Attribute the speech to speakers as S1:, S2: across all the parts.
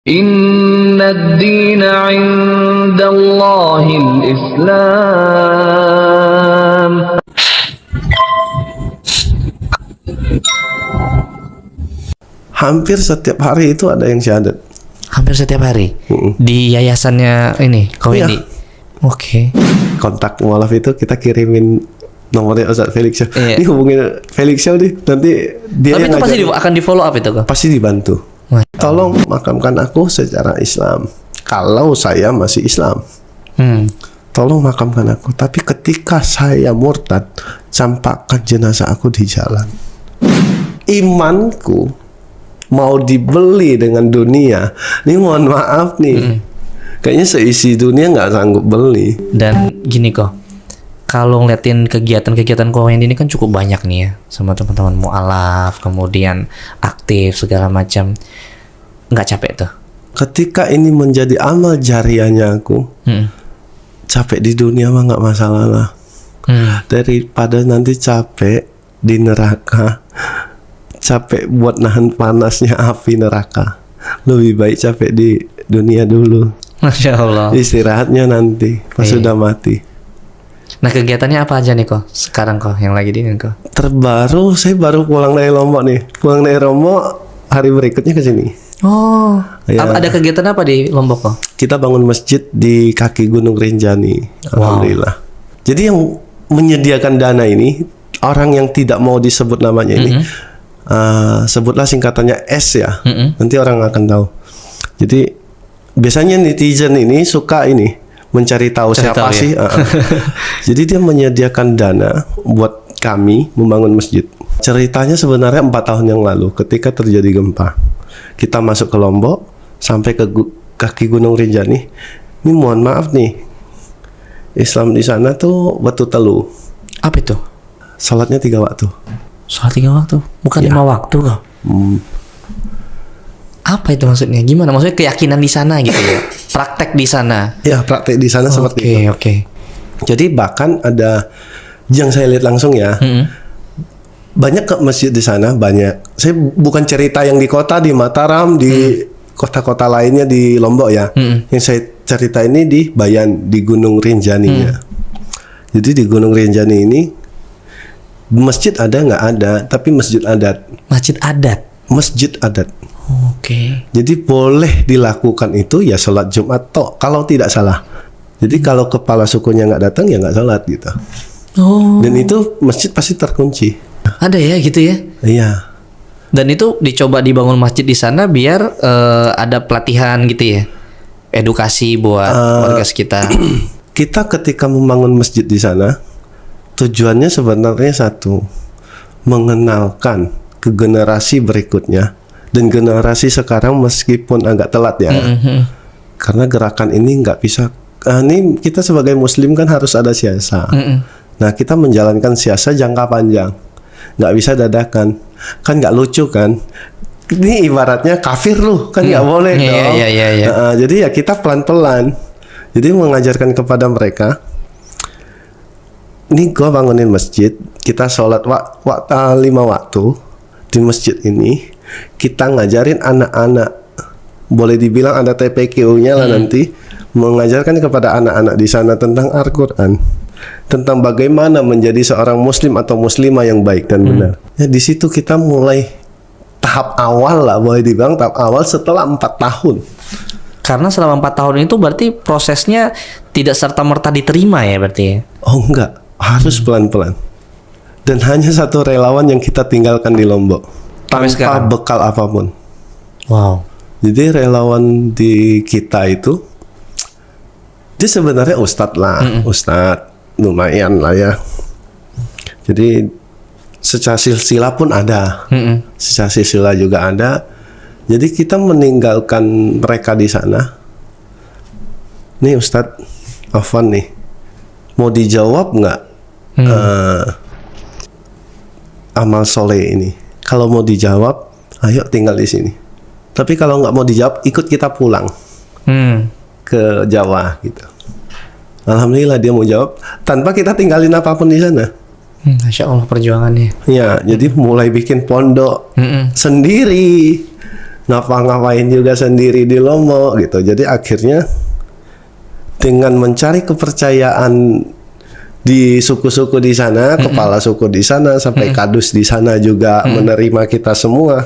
S1: Inna ad-dina 'indallahil Islam.
S2: Hampir setiap hari itu ada yang syahadat.
S3: Hampir setiap hari di yayasannya ini kau
S2: Iya.
S3: ini. Oke.
S2: Kontak mualaf itu kita kirimin nomornya Ustaz Felix Show.
S3: Iya.
S2: Ini hubungin Felix Show nih, nanti dia
S3: Tapi
S2: yang
S3: itu pasti
S2: ngajarin.
S3: akan di follow up itu kok.
S2: Pasti dibantu.
S3: Wah.
S2: Tolong makamkan aku secara Islam. Kalau saya masih Islam, tolong makamkan aku. Tapi ketika saya murtad, campakkan jenazah aku di jalan. Imanku mau dibeli dengan dunia. Ini mohon maaf nih. Kayaknya seisi dunia nggak sanggup beli.
S3: Dan gini kok, kalau ngeliatin kegiatan-kegiatan kau yang ini kan cukup banyak nih ya, sama teman-teman mualaf, kemudian aktif segala macam, nggak capek tuh?
S2: Ketika ini menjadi amal jariahnya aku, capek di dunia mah nggak masalah lah. Daripada nanti capek di neraka, capek buat nahan panasnya api neraka, lebih baik capek di dunia dulu.
S3: Masya Allah.
S2: Istirahatnya nanti pas
S3: Iya.
S2: sudah mati.
S3: Nah kegiatannya apa aja nih kok sekarang kok yang lagi diinin kok?
S2: Terbaru saya baru pulang dari Lombok nih. Pulang dari Lombok hari berikutnya ke sini.
S3: Oh,
S2: Ya.
S3: ada kegiatan apa di Lombok kok?
S2: Kita bangun masjid di kaki Gunung Rinjani. Alhamdulillah. Jadi yang menyediakan dana ini orang yang tidak mau disebut namanya ini, sebutlah singkatannya S ya. Nanti orang akan tahu. Jadi biasanya netizen ini suka ini mencari tahu
S3: Cari
S2: siapa
S3: tahu, ya?
S2: sih. Jadi dia menyediakan dana buat kami membangun masjid. Ceritanya sebenarnya 4 tahun yang lalu ketika terjadi gempa. Kita masuk ke Lombok sampai ke kaki Gunung Rinjani. Ini mohon maaf nih, Islam di sana tuh batu telu.
S3: Apa itu?
S2: Salatnya 3 waktu.
S3: Sholat 3 waktu, bukan 5 waktu kok. Apa itu maksudnya? Gimana? Maksudnya keyakinan di sana gitu ya? Praktek di sana.
S2: Ya praktek di sana seperti itu.
S3: Oke.
S2: Jadi bahkan ada yang saya lihat langsung ya. Banyak ke masjid di sana, banyak. Saya bukan cerita yang di kota, di Mataram, di kota-kota lainnya di Lombok ya. Yang saya cerita ini di Bayan, di Gunung Rinjani-nya. Jadi di Gunung Rinjani ini masjid ada nggak ada, tapi masjid adat.
S3: Masjid adat.
S2: Masjid adat.
S3: Oke.
S2: Jadi boleh dilakukan itu ya sholat Jumat toh, kalau tidak salah. Jadi kalau kepala sukunya nggak datang ya nggak sholat gitu.
S3: Oh.
S2: Dan itu masjid pasti terkunci.
S3: Ada ya gitu ya?
S2: Iya.
S3: Dan itu dicoba dibangun masjid di sana biar ada pelatihan gitu ya, edukasi buat warga sekitar.
S2: Kita ketika membangun masjid di sana, tujuannya sebenarnya satu, mengenalkan ke generasi berikutnya. Dan generasi sekarang meskipun agak telat ya, karena gerakan ini nggak bisa. Ini kita sebagai Muslim kan harus ada siasa. Nah kita menjalankan siasa jangka panjang, nggak bisa dadakan. Kan nggak lucu kan? Ini ibaratnya kafir lu, kan nggak boleh
S3: Iya,
S2: dong.
S3: iya.
S2: Jadi ya kita pelan-pelan. Jadi mengajarkan kepada mereka. Ini gua bangunin masjid, kita sholat 5 waktu di masjid ini. Kita ngajarin anak-anak, boleh dibilang ada TPQ-nya lah nanti, mengajarkan kepada anak-anak di sana tentang Al-Quran, tentang bagaimana menjadi seorang muslim atau muslimah yang baik dan benar. Ya di situ kita mulai tahap awal lah, boleh dibilang tahap awal setelah 4 tahun.
S3: Karena selama 4 tahun itu berarti prosesnya tidak serta-merta diterima ya berarti ya?
S2: Oh enggak, harus pelan-pelan. Dan hanya satu relawan yang kita tinggalkan di Lombok
S3: Sampai
S2: tanpa
S3: sekarang?
S2: bekal apapun.
S3: Wow.
S2: Jadi relawan di kita itu dia sebenarnya ustadz lah, ustadz lumayan lah ya. Jadi secara silsilah pun ada, secara silsilah juga ada. Jadi kita meninggalkan mereka di sana. Nih Ustadz Afwan nih, mau dijawab nggak amal soleh ini? Kalau mau dijawab, ayo tinggal di sini. Tapi kalau nggak mau dijawab, ikut kita pulang ke Jawa gitu. Alhamdulillah dia mau jawab tanpa kita tinggalin apapun di sana.
S3: Masya Allah perjuangannya.
S2: Ya, jadi mulai bikin pondok sendiri, ngapa-ngapain juga sendiri di Lombok gitu. Jadi akhirnya dengan mencari kepercayaan di suku-suku di sana, kepala suku di sana, sampai kadus di sana juga menerima kita semua.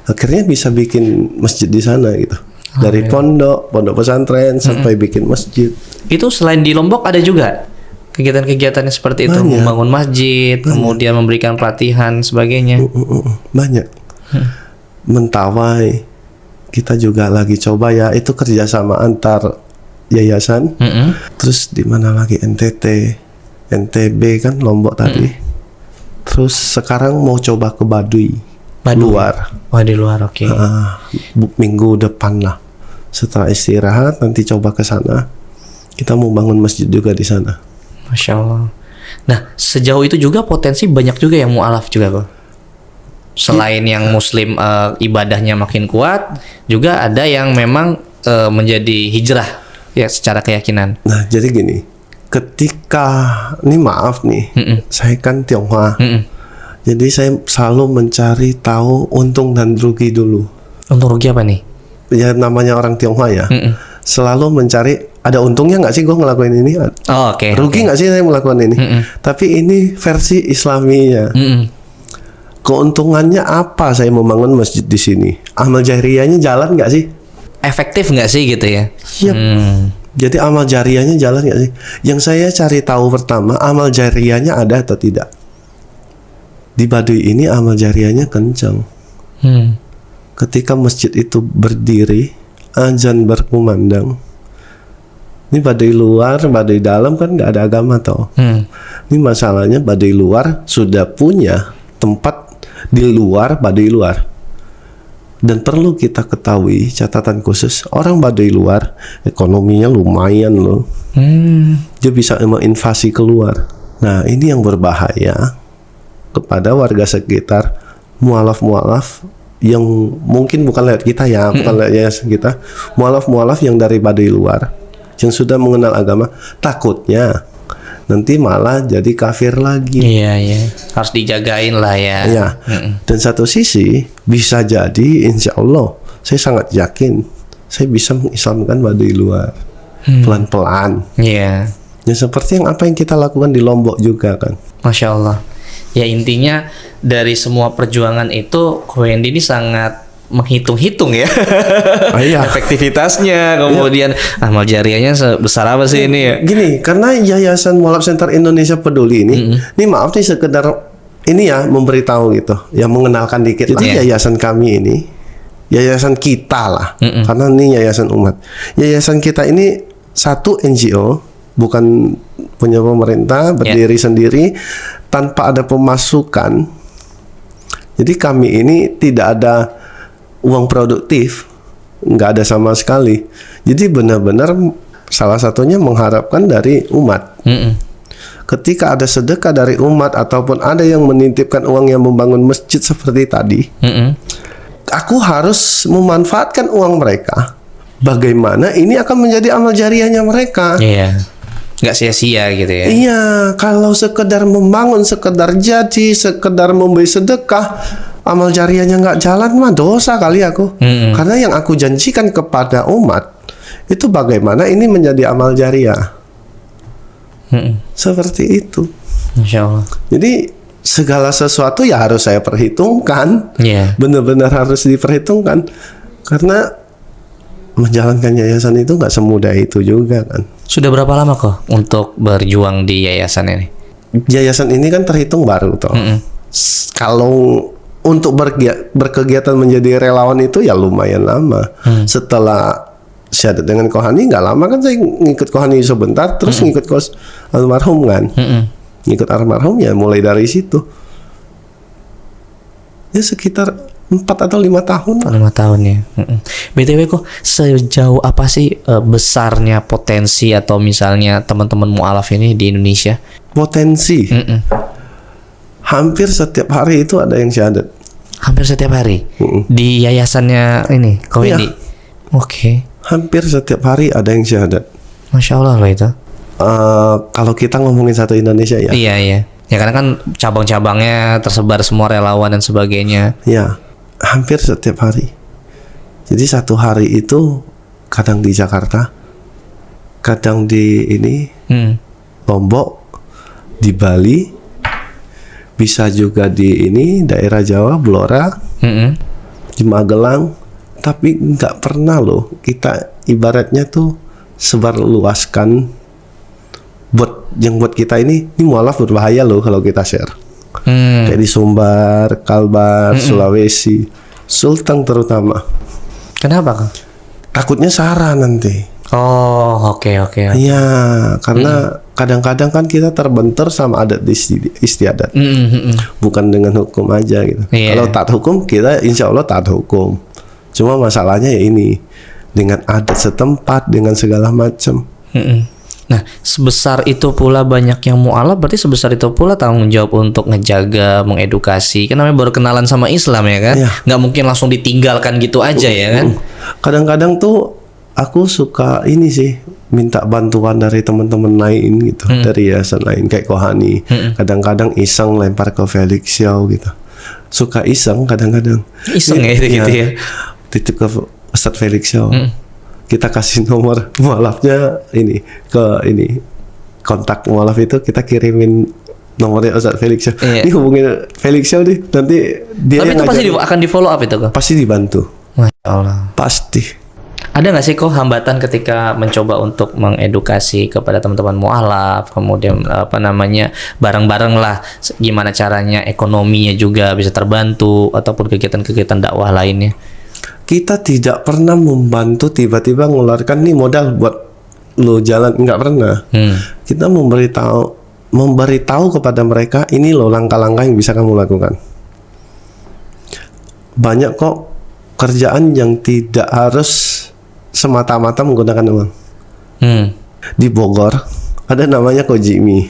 S2: Akhirnya bisa bikin masjid di sana gitu. Dari pondok pesantren sampai bikin masjid.
S3: Itu selain di Lombok ada juga kegiatan-kegiatan seperti itu,
S2: Banyak.
S3: membangun masjid, kemudian memberikan pelatihan sebagainya.
S2: Banyak. Mentawai kita juga lagi coba ya, itu kerjasama antar yayasan. Terus di mana lagi, NTB kan Lombok tadi. Terus sekarang mau coba ke Baduy. Luar.
S3: Wah, di luar, oke.
S2: Minggu depan lah. Setelah istirahat nanti coba ke sana. Kita mau bangun masjid juga di sana.
S3: Masya Allah. Nah, sejauh itu juga potensi banyak juga yang mu'alaf juga kok. Selain yang Muslim ibadahnya makin kuat, juga ada yang memang menjadi hijrah ya secara keyakinan.
S2: Nah, jadi gini, ketika ini maaf nih, saya kan Tionghoa, jadi saya selalu mencari tahu untung dan rugi dulu.
S3: Untung rugi apa nih?
S2: Ya namanya orang Tionghoa ya, selalu mencari ada untungnya nggak sih gue ngelakuin ini,
S3: Oh, oke.
S2: rugi nggak sih saya melakukan ini. Tapi ini versi Islaminya. Keuntungannya apa saya membangun masjid di sini? Amal jariyahnya jalan nggak sih?
S3: Efektif nggak sih gitu ya?
S2: Yep. Jadi amal jariyahnya jalan nggak sih? Yang saya cari tahu pertama, amal jariyahnya ada atau tidak. Di Baduy ini amal jariyahnya kencang. Ketika masjid itu berdiri, azan berkumandang. Ini Baduy luar, Baduy dalam kan nggak ada agama toh. Ini masalahnya Baduy luar sudah punya tempat di luar Baduy luar. Dan perlu kita ketahui catatan khusus, orang Baduy luar ekonominya lumayan loh. Dia bisa menginvasi keluar. Nah, ini yang berbahaya kepada warga sekitar, mualaf-mualaf yang mungkin bukan lewat kita ya, bukan lewat yayasan kita, mualaf-mualaf yang dari Baduy luar yang sudah mengenal agama, takutnya nanti malah jadi kafir lagi.
S3: Iya. Harus dijagain lah ya.
S2: Ya. Dan satu sisi bisa jadi, insya Allah, saya sangat yakin saya bisa mengislamkan Baduy luar pelan-pelan.
S3: Iya.
S2: Ya seperti apa yang kita lakukan di Lombok juga kan.
S3: Masya Allah. Ya intinya dari semua perjuangan itu, Ko Hendy ini sangat menghitung-hitung ya.
S2: Iya.
S3: Efektivitasnya, kemudian amal jariyahnya sebesar apa sih ini ya?
S2: Gini, karena Yayasan Mualaf Center Indonesia Peduli ini maaf nih sekedar ini ya memberitahu gitu, ya mengenalkan dikit lah yayasan kami ini, yayasan kita lah, karena ini yayasan umat. Yayasan kita ini satu NGO, bukan punya pemerintah, berdiri sendiri tanpa ada pemasukan. Jadi kami ini tidak ada uang produktif, nggak ada sama sekali. Jadi benar-benar salah satunya mengharapkan dari umat. Ketika ada sedekah dari umat ataupun ada yang menitipkan uang yang membangun masjid seperti tadi, aku harus memanfaatkan uang mereka. Bagaimana ini akan menjadi amal jariyahnya mereka?
S3: Iya, nggak sia-sia gitu ya?
S2: Iya, kalau sekedar membangun, sekedar jadi, sekedar memberi sedekah, amal jariyahnya nggak jalan mah dosa kali aku. Karena yang aku janjikan kepada umat itu bagaimana ini menjadi amal jariyah. Seperti itu.
S3: Masya Allah.
S2: Jadi segala sesuatu ya harus saya perhitungkan. Benar-benar harus diperhitungkan. Karena menjalankan yayasan itu nggak semudah itu juga kan.
S3: Sudah berapa lama kok untuk berjuang di yayasan ini?
S2: Yayasan ini kan terhitung baru toh. Kalau untuk berkegiatan menjadi relawan itu ya lumayan lama. Setelah syahadat dengan Kohani nggak lama kan, saya ngikut Kohani sebentar, terus ngikut almarhum kan. Ngikut almarhum ya mulai dari situ. Ya sekitar 4 atau 5 tahun lah.
S3: 5 tahun ya. BTW kok sejauh apa sih besarnya potensi atau misalnya teman-teman mualaf ini di Indonesia?
S2: Potensi. Hampir setiap hari itu ada yang syahadat.
S3: Hampir setiap hari? Di yayasannya ini, Ko Hendy? Oke.
S2: Hampir setiap hari ada yang syahadat.
S3: Masya Allah loh itu.
S2: Kalau kita ngomongin satu Indonesia ya.
S3: Iya. Ya karena kan cabang-cabangnya tersebar semua relawan dan sebagainya.
S2: Ya, hampir setiap hari. Jadi satu hari itu kadang di Jakarta, kadang di Lombok, di Bali, bisa juga di daerah Jawa, Blora, di Magelang. Tapi nggak pernah loh kita ibaratnya tuh sebar luaskan buat kita ini mualaf berbahaya loh kalau kita share. Kayak di Sumbar, Kalbar, Sulawesi, Sulteng terutama.
S3: Kenapa, Kang?
S2: Takutnya sara nanti.
S3: Oh, oke.
S2: Iya, karena kadang-kadang kan kita terbentur sama adat istiadat. Bukan dengan hukum aja gitu.
S3: Iya.
S2: Kalau taat hukum, kita insya Allah taat hukum. Cuma masalahnya ya ini, dengan adat setempat, dengan segala macam.
S3: Nah, sebesar itu pula banyak yang mu'alaf, berarti sebesar itu pula tanggung jawab untuk ngejaga, mengedukasi. Kan namanya baru kenalan sama Islam ya kan?
S2: Iya.
S3: Nggak mungkin langsung ditinggalkan gitu aja ya kan?
S2: Kadang-kadang tuh aku suka ini sih, minta bantuan dari teman-teman lain gitu, dari yayasan lain kayak Kohani. Kadang-kadang iseng lempar ke Felix Xiao gitu. Suka iseng kadang-kadang.
S3: Iseng ya gitu ya.
S2: Titip ke Ustadz Felix Xiao. Kita kasih nomor mualafnya kontak mualaf itu kita kirimin nomornya Ustadz Felix Xiao.
S3: Iya.
S2: Ini hubungin Felix Xiao nih, nanti dia
S3: Tapi
S2: yang
S3: itu pasti
S2: ngajarin.
S3: akan di follow up itu kok.
S2: Pasti dibantu.
S3: Masya Allah.
S2: Pasti.
S3: Ada nggak sih kok hambatan ketika mencoba untuk mengedukasi kepada teman-teman mualaf, kemudian bareng-bareng lah gimana caranya ekonominya juga bisa terbantu ataupun kegiatan-kegiatan dakwah lainnya?
S2: Kita tidak pernah membantu tiba-tiba ngeluarkan nih modal buat lo jalan, nggak pernah. Kita memberitahu kepada mereka ini loh langkah-langkah yang bisa kamu lakukan. Banyak kok kerjaan yang tidak harus semata-mata menggunakan uang. Di Bogor ada namanya Kojimi.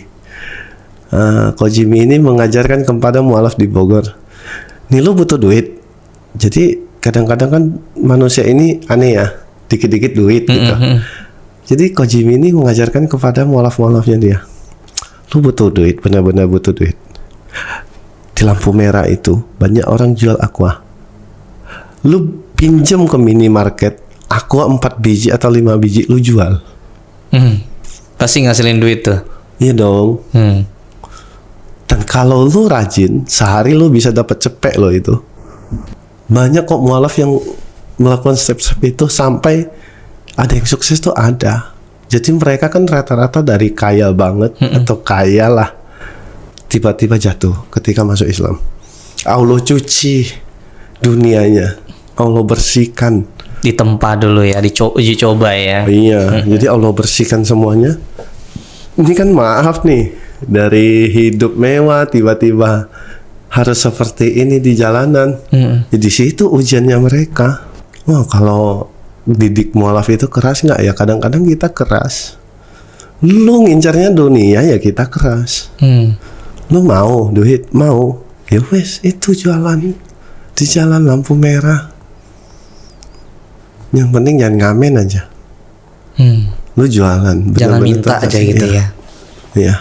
S2: Kojimi ini mengajarkan kepada mualaf di Bogor, nih lo butuh duit. Jadi kadang-kadang kan manusia ini aneh ya, dikit-dikit duit gitu. Jadi Kojimi ini mengajarkan kepada mualaf-mualafnya dia, lu butuh duit, benar-benar butuh duit. Di lampu merah itu banyak orang jual aqua. Lu pinjam ke minimarket aqua 4 biji atau 5 biji, lu jual.
S3: Pasti ngasilin duit tuh.
S2: Iya dong. Dan kalau lu rajin, sehari lu bisa dapat cepek lo itu. Banyak kok mualaf yang melakukan step-step itu sampai ada yang sukses tuh ada. Jadi mereka kan rata-rata dari kaya banget atau kaya lah, tiba-tiba jatuh ketika masuk Islam. Allah cuci dunianya, Allah bersihkan.
S3: Ditempa dulu ya, uji coba ya.
S2: Iya, jadi Allah bersihkan semuanya. Ini kan maaf nih, dari hidup mewah tiba-tiba harus seperti ini di jalanan. Jadi situ ujiannya mereka. Wah, kalau didik mualaf itu keras nggak ya? Kadang-kadang kita keras. Lu ngincarnya dunia ya kita keras. Lu mau duit, mau ya wes itu jualan di jalan lampu merah. Yang penting jangan ngamen aja. Lu jualan,
S3: Jangan
S2: bener-bener
S3: minta
S2: tetap,
S3: aja gitu ya.
S2: Iya.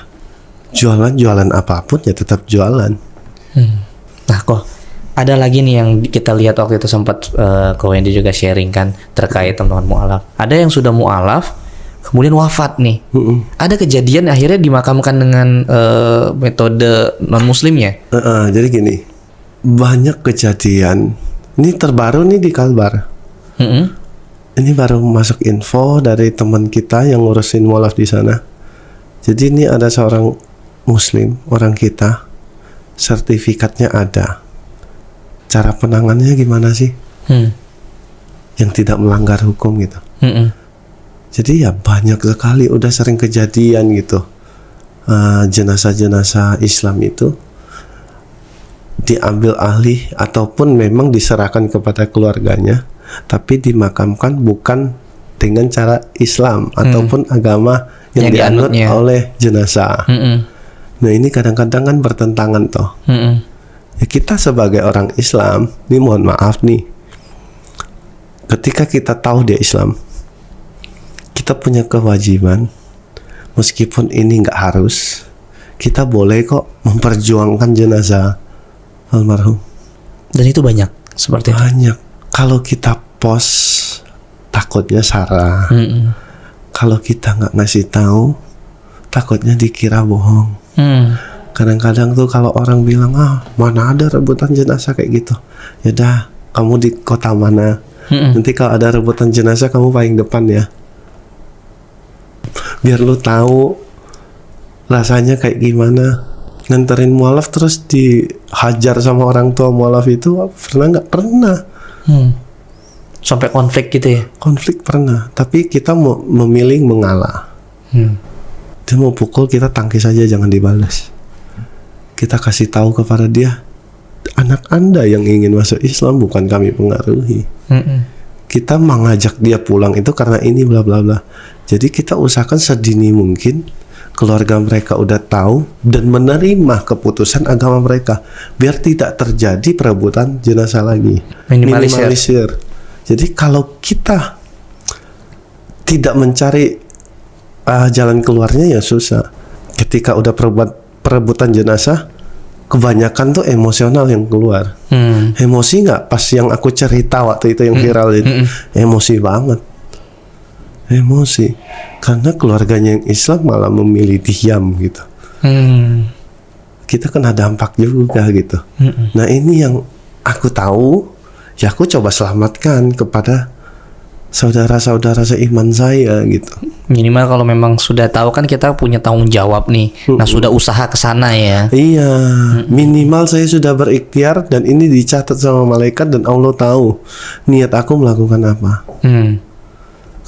S2: Jualan apapun ya tetap jualan.
S3: Nah kok ada lagi nih yang kita lihat waktu itu sempat Ko Wendy juga sharing kan terkait teman-teman mualaf. Ada yang sudah mualaf kemudian wafat nih. Ada kejadian akhirnya dimakamkan dengan metode non muslimnya.
S2: Jadi gini, banyak kejadian. Ini terbaru nih di Kalbar. Ini baru masuk info dari teman kita yang ngurusin mualaf di sana. Jadi ini ada seorang muslim, orang kita, sertifikatnya ada. Cara penanganannya gimana sih? Yang tidak melanggar hukum gitu. Jadi ya banyak sekali, udah sering kejadian gitu. Jenazah-jenazah Islam itu diambil alih ataupun memang diserahkan kepada keluarganya, tapi dimakamkan bukan dengan cara Islam ataupun agama yang dianut
S3: dianutnya
S2: oleh jenazah. Nah ini kadang-kadang kan bertentangan toh. Ya kita sebagai orang Islam, ini mohon maaf nih, ketika kita tahu dia Islam, kita punya kewajiban, meskipun ini nggak harus, kita boleh kok memperjuangkan jenazah almarhum.
S3: Dan itu banyak seperti itu.
S2: Banyak. Kalau kita pos takutnya salah. Kalau kita nggak ngasih tahu, takutnya dikira bohong. Kadang-kadang tuh kalau orang bilang, mana ada rebutan jenazah kayak gitu. Ya dah, kamu di kota mana? Nanti kalau ada rebutan jenazah kamu paling depan ya. Biar lu tahu rasanya kayak gimana. Nganterin mualaf terus dihajar sama orang tua mualaf itu pernah nggak? Pernah.
S3: Sampai konflik gitu ya?
S2: Konflik pernah, tapi kita mau memilih mengalah. Dia mau pukul, kita tangkis saja, jangan dibalas. Kita kasih tahu kepada dia, anak Anda yang ingin masuk Islam, bukan kami pengaruhi. Kita mengajak dia pulang itu karena ini bla bla bla. Jadi kita usahakan sedini mungkin keluarga mereka udah tahu dan menerima keputusan agama mereka, biar tidak terjadi perebutan jenazah lagi. Minimalisir. Jadi kalau kita tidak mencari jalan keluarnya ya susah. Ketika udah perebutan jenazah, kebanyakan tuh emosional yang keluar. Emosi nggak? Pas yang aku cerita waktu itu yang viral itu, emosi banget. Emosi karena keluarganya yang Islam malah memilih diam gitu. Kita kena dampak juga gitu. Nah ini yang aku tahu, ya aku coba selamatkan kepada saudara-saudara seiman saya gitu.
S3: Minimal kalau memang sudah tahu kan kita punya tanggung jawab nih. Nah sudah usaha ke sana ya.
S2: Iya, minimal saya sudah berikhtiar dan ini dicatat sama malaikat dan Allah tahu niat aku melakukan apa.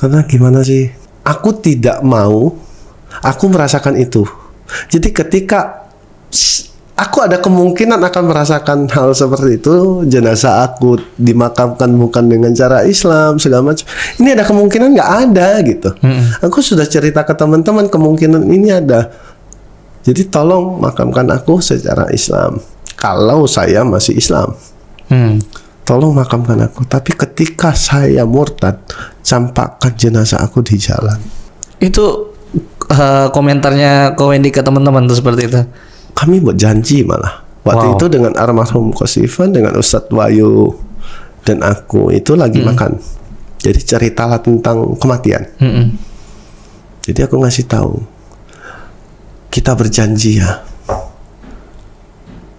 S2: Karena gimana sih? Aku tidak mau, aku merasakan itu. Jadi ketika aku ada kemungkinan akan merasakan hal seperti itu, jenazah aku dimakamkan bukan dengan cara Islam segala macam. Ini ada kemungkinan nggak ada gitu. Aku sudah cerita ke teman-teman kemungkinan ini ada. Jadi tolong makamkan aku secara Islam. Kalau saya masih Islam, tolong makamkan aku. Tapi ketika saya murtad, campakkan jenazah aku di jalan.
S3: Itu komentarnya Ko Wendy ke teman-teman tuh seperti itu.
S2: Kami buat janji malah waktu itu dengan almarhum Kosifan, dengan Ustadz Wayu dan aku itu lagi makan. Jadi ceritalah tentang kematian. Jadi aku ngasih tahu, kita berjanji ya,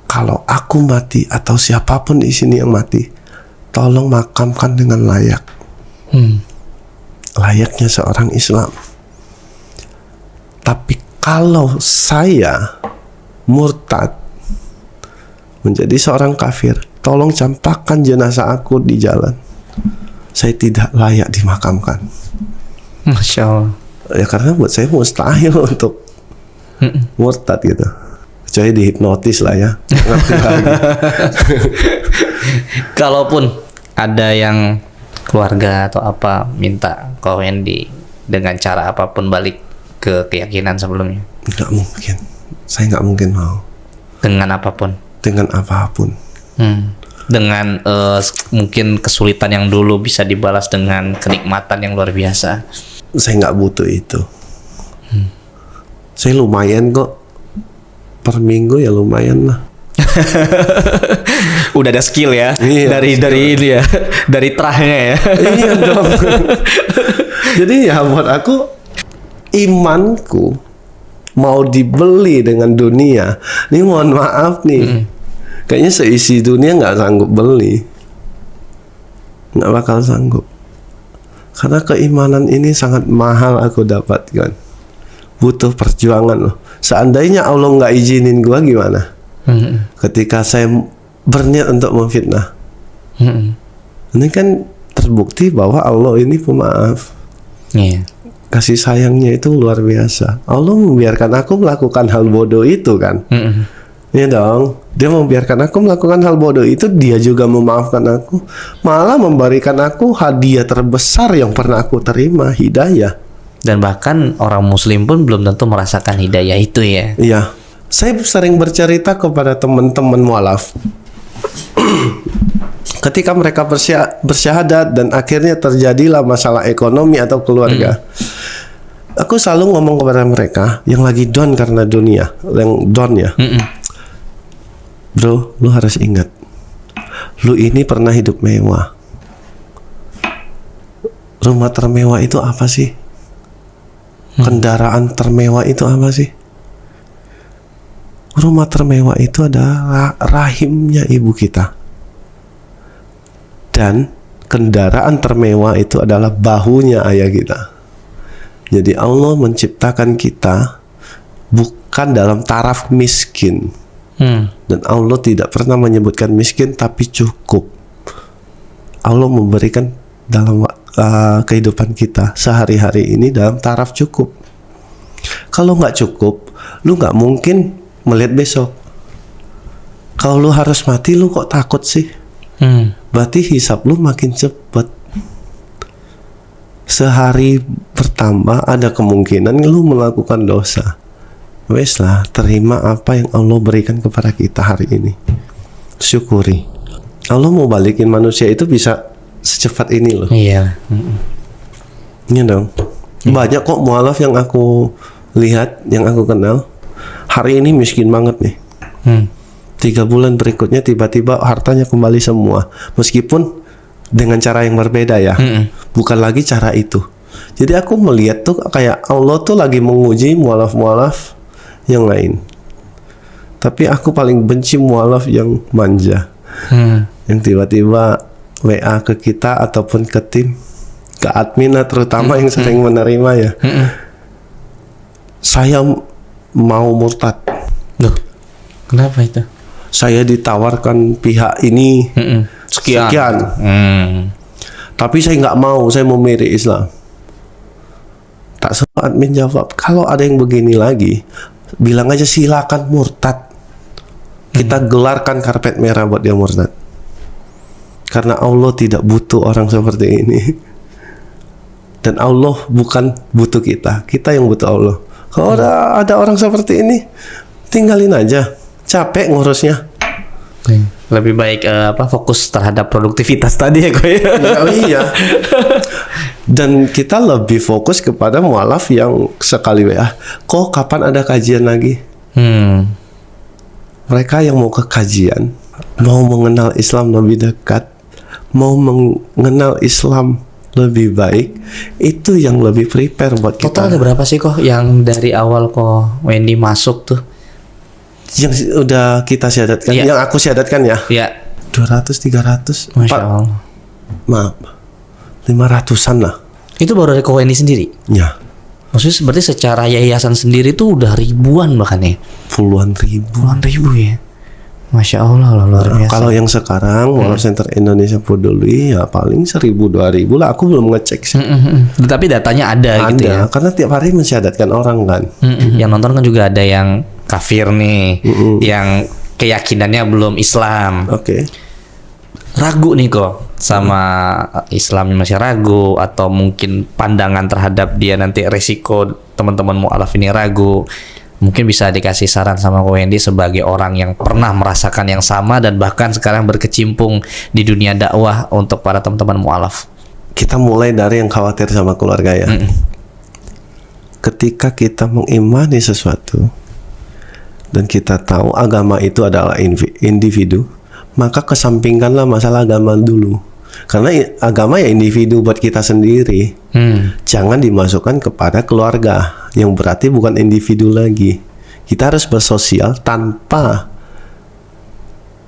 S2: kalau aku mati atau siapapun di sini yang mati, tolong makamkan dengan layak. Layaknya seorang Islam. Tapi kalau saya murtad menjadi seorang kafir, tolong campakkan jenazah aku di jalan. Saya tidak layak dimakamkan.
S3: Masya Allah.
S2: Ya karena buat saya mustahil untuk murtad gitu. Kecuali dihipnotis lah ya. Ngerti lagi.
S3: Kalaupun ada yang keluarga atau apa minta Ko Wendy dengan cara apapun balik ke keyakinan sebelumnya,
S2: nggak mungkin. Saya nggak mungkin mau.
S3: Dengan apapun.
S2: Dengan apapun.
S3: Dengan mungkin kesulitan yang dulu bisa dibalas dengan kenikmatan yang luar biasa.
S2: Saya nggak butuh itu. Saya lumayan kok. Per minggu ya lumayan lah.
S3: Udah ada skill ya.
S2: Iya,
S3: dari ini ya. Dari terahnya ya.
S2: Iya dong. Jadi ya buat aku, imanku mau dibeli dengan dunia. Ini mohon maaf nih, kayaknya seisi dunia nggak sanggup beli, nggak bakal sanggup. Karena keimanan ini sangat mahal aku dapatkan, butuh perjuangan loh. Seandainya Allah nggak izinin gua gimana? Ketika saya berniat untuk memfitnah, ini kan terbukti bahwa Allah ini pemaaf. Kasih sayangnya itu luar biasa. Allah membiarkan aku melakukan hal bodoh itu kan. Ya dong. Dia membiarkan aku melakukan hal bodoh itu, dia juga memaafkan aku. Malah memberikan aku hadiah terbesar yang pernah aku terima, hidayah.
S3: Dan bahkan orang muslim pun belum tentu merasakan hidayah itu ya.
S2: Iya. Saya sering bercerita kepada teman-teman mualaf. Ketika mereka bersyahadat dan akhirnya terjadilah masalah ekonomi atau keluarga, aku selalu ngomong kepada mereka yang lagi down karena dunia, yang down ya, bro, lu harus ingat, lu ini pernah hidup mewah, Rumah termewah itu apa sih? Kendaraan termewah itu apa sih? Rumah termewah itu adalah rahimnya ibu kita. Dan kendaraan termewah itu adalah bahunya ayah kita. Jadi Allah menciptakan kita bukan dalam taraf miskin. Dan Allah tidak pernah menyebutkan miskin, tapi cukup. Allah memberikan dalam kehidupan kita sehari-hari ini dalam taraf cukup. Kalau nggak cukup, lu nggak mungkin melihat besok. Kalau lu harus mati, lu kok takut sih? Berarti hisab lu makin cepat. Sehari bertambah, ada kemungkinan lu melakukan dosa. Wes lah, terima apa yang Allah berikan kepada kita hari ini. Syukuri. Allah mau balikin manusia itu bisa secepat ini loh.
S3: Iya.
S2: Iya dong. Banyak kok mualaf yang aku lihat, yang aku kenal, hari ini miskin banget nih. 3 bulan berikutnya tiba-tiba hartanya kembali semua. Meskipun dengan cara yang berbeda ya. Bukan lagi cara itu. Jadi aku melihat tuh kayak Allah tuh lagi menguji mualaf-mualaf yang lain. Tapi aku paling benci mualaf yang manja. Yang tiba-tiba WA ke kita ataupun ke tim, ke admin terutama yang sering menerima ya. Saya mau murtad.
S3: Loh, kenapa itu?
S2: Saya ditawarkan pihak ini sekian. Tapi saya nggak mau, saya mau milih Islam. Tak sempat admin jawab, kalau ada yang begini lagi, bilang aja silakan murtad. Kita gelarkan karpet merah buat dia murtad. Karena Allah tidak butuh orang seperti ini. Dan Allah bukan butuh kita. Kita yang butuh Allah. Kalau ada orang seperti ini, tinggalin aja. Capek ngurusnya.
S3: Lebih baik fokus terhadap produktivitas tadi ya gue.
S2: Iya. Dan kita lebih fokus kepada mualaf yang sekali WA, kok kapan ada kajian lagi? Mereka yang mau ke kajian, mau mengenal Islam lebih dekat, mau mengenal Islam lebih baik, itu yang lebih prepare buat kita.
S3: Total ada berapa sih kok yang dari awal kok Wendy masuk tuh?
S2: Yang udah kita syahadatkan, yang aku syahadatkan ya?
S3: Iya.
S2: 200, 300,
S3: Masya Allah.
S2: Maaf, 500-an lah.
S3: Itu baru dari kok Wendy sendiri?
S2: Ya.
S3: Maksudnya berarti secara yayasan sendiri tuh udah ribuan bahkan ya?
S2: Puluhan ribu
S3: Ya. Masya Allah, luar biasa.
S2: Kalau yang sekarang Mualaf Center Indonesia Peduli ya paling 1.000-2.000 lah. Aku belum ngecek sih.
S3: Tapi datanya ada gitu ya?
S2: Karena tiap hari mensyahadatkan orang kan.
S3: Yang nonton kan juga ada yang kafir nih, yang keyakinannya belum Islam.
S2: Oke.
S3: Ragu nih kok sama Islamnya, masih ragu, atau mungkin pandangan terhadap dia nanti resiko teman-teman mualaf ini ragu. Mungkin bisa dikasih saran sama Ko Wendy sebagai orang yang pernah merasakan yang sama dan bahkan sekarang berkecimpung di dunia dakwah untuk para teman-teman mualaf.
S2: Kita mulai dari yang khawatir sama keluarga ya. Ketika kita mengimani sesuatu dan kita tahu agama itu adalah individu, maka kesampingkanlah masalah agama dulu. Karena agama ya individu buat kita sendiri. Jangan dimasukkan kepada keluarga, yang berarti bukan individu lagi. Kita harus bersosial tanpa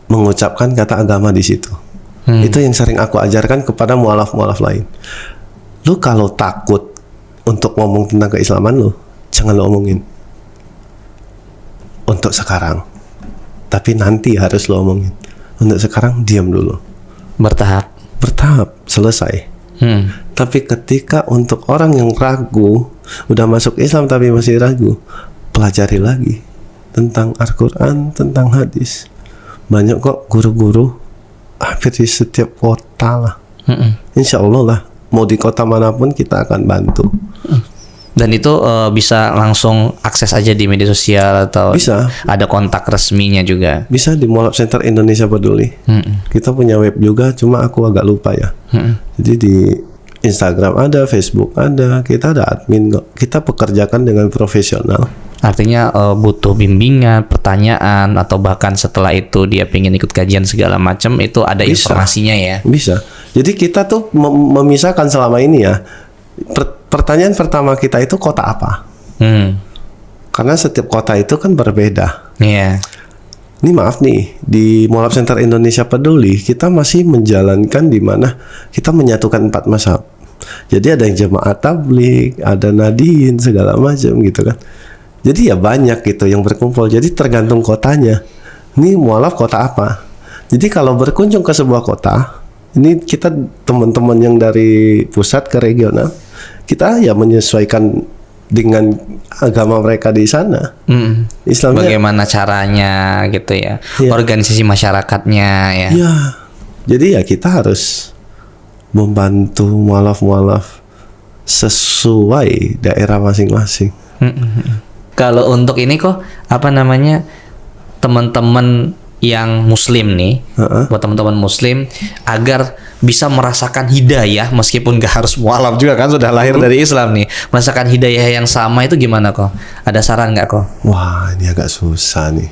S2: mengucapkan kata agama di situ. Itu yang sering aku ajarkan kepada mualaf-mualaf lain. Lu kalau takut untuk ngomong tentang keislaman lu, jangan lu omongin. Untuk sekarang. Tapi nanti harus lu omongin. Untuk sekarang diam dulu.
S3: Bertahap,
S2: selesai. Tapi ketika untuk orang yang ragu, udah masuk Islam tapi masih ragu, pelajari lagi tentang Al-Quran, tentang hadis. Banyak kok guru-guru hampir di setiap kota lah. Insya Allah lah, mau di kota manapun kita akan bantu.
S3: Dan itu bisa langsung akses aja di media sosial atau
S2: bisa.
S3: Ada kontak resminya juga?
S2: Bisa di Mualaf Center Indonesia Peduli. Kita punya web juga, cuma aku agak lupa ya. Jadi di Instagram ada, Facebook ada, kita ada admin kok. Kita pekerjakan dengan profesional.
S3: Artinya butuh bimbingan, pertanyaan, atau bahkan setelah itu dia pengen ikut kajian segala macam, itu ada
S2: Bisa.
S3: informasinya ya.
S2: Bisa. Jadi kita tuh memisahkan selama ini ya. Pertanyaan pertama kita itu kota apa? Karena setiap kota itu kan berbeda.
S3: Iya.
S2: Ini maaf nih, di Mualaf Center Indonesia Peduli, kita masih menjalankan di mana kita menyatukan 4 mazhab. Jadi ada yang jemaah tabligh, ada Nadin, segala macam gitu kan. Jadi ya banyak gitu yang berkumpul. Jadi tergantung kotanya. Ini mualaf kota apa? Jadi kalau berkunjung ke sebuah kota, ini kita teman-teman yang dari pusat ke regional, kita ya menyesuaikan dengan agama mereka di sana. Islamnya.
S3: Bagaimana caranya gitu ya.
S2: Iya.
S3: Organisasi masyarakatnya ya.
S2: Ya. Jadi ya kita harus membantu mualaf-mualaf sesuai daerah masing-masing.
S3: Kalau untuk ini kok apa namanya, teman-teman yang muslim nih, buat teman-teman muslim agar bisa merasakan hidayah meskipun gak harus mualaf juga kan, sudah lahir dari Islam nih, merasakan hidayah yang sama itu gimana kok? Ada saran nggak kok?
S2: Wah, ini agak susah nih.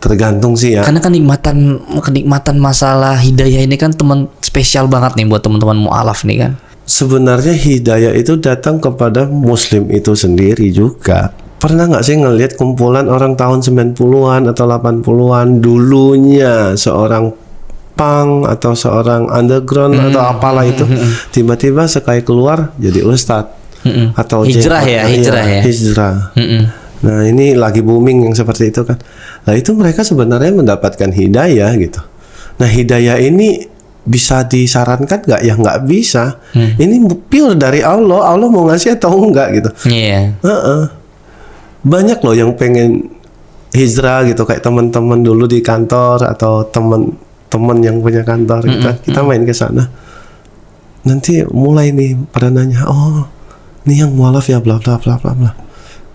S2: Tergantung sih ya.
S3: Karena kenikmatan masalah hidayah ini kan teman spesial banget nih buat teman-teman mualaf nih kan.
S2: Sebenarnya hidayah itu datang kepada muslim itu sendiri juga. Pernah nggak sih ngelihat kumpulan orang tahun 90-an atau 80-an dulunya seorang punk atau seorang underground atau apalah itu tiba-tiba sekali keluar jadi ustadz atau
S3: Hijrah ya,
S2: hijrah. Nah, ini lagi booming yang seperti itu kan. Nah, itu mereka sebenarnya mendapatkan hidayah gitu. Nah, hidayah ini bisa disarankan nggak? Ya nggak bisa. Ini pure dari Allah. Allah mau ngasih atau enggak gitu.
S3: Iya.
S2: Banyak loh yang pengen hijrah gitu, kayak teman-teman dulu di kantor atau teman-teman yang punya kantor gitu. Kita main ke sana. Nanti mulai nih pada nanya, "Oh, ini yang mualaf ya bla bla bla bla bla.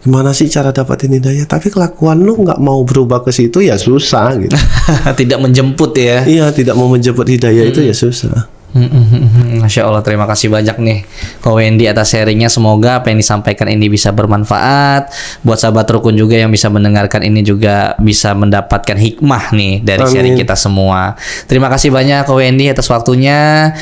S2: Gimana sih cara dapatin hidayah?" Tapi kelakuan lu nggak mau berubah ke situ ya susah gitu.
S3: Tidak menjemput ya.
S2: Iya, tidak mau menjemput hidayah itu ya susah.
S3: Masya Allah, terima kasih banyak nih Ko Wendy atas sharingnya. Semoga apa yang disampaikan ini bisa bermanfaat buat sahabat rukun juga yang bisa mendengarkan ini, juga bisa mendapatkan hikmah nih dari sharing kita semua. Terima kasih banyak Ko Wendy atas waktunya.